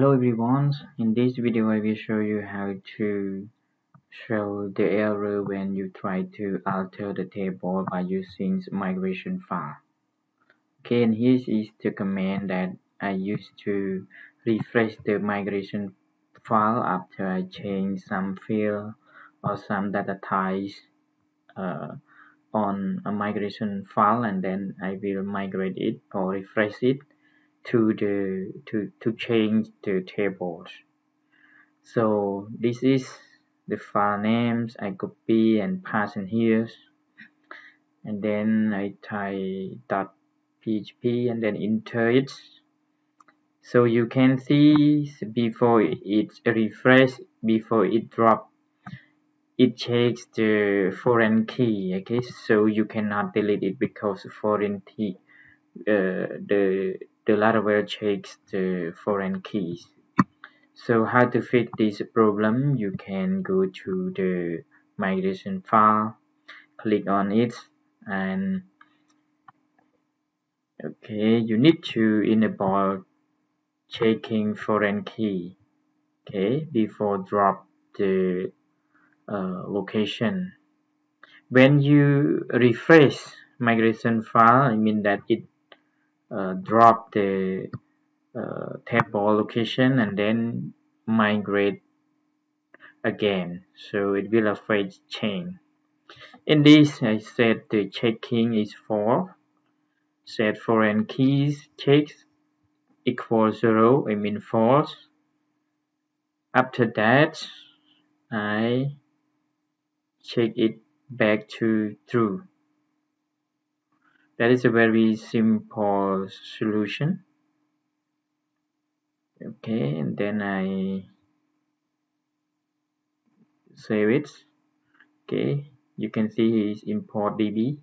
Hello everyone, in this video I will show you how to show the error when you try to alter the table by using migration file. Okay, and here is the command that I use to refresh the migration file after I change some field or some data types on a migration file, and then I will migrate it or refresh it to change the tables. So this is the file names. I copy and paste in here, and then I type .php and then enter it. So you can see before it refresh, before it drop, it checks the foreign key. Okay, so you cannot delete it because foreign key, the laravel checks the foreign keys. So how to fix this problem? You can go to the migration file, click on it, and okay, you need to enable checking foreign key, okay, before drop the location. When you refresh migration file, I mean that it drop the table location and then migrate again, so it will affect change. In this, I set the checking is false. Set foreign keys checks equals 0, I mean false. After that, I check it back to true. That is a very simple solution. Okay, and then I save it. Okay, you can see is import db.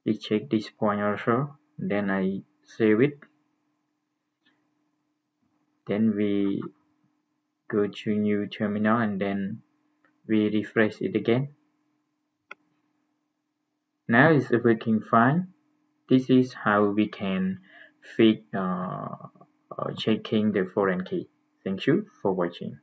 We check this point also. Then I save it. Then we go to new terminal and then we refresh it again. Now it's working fine. This is how we can fix checking the foreign key. Thank you for watching.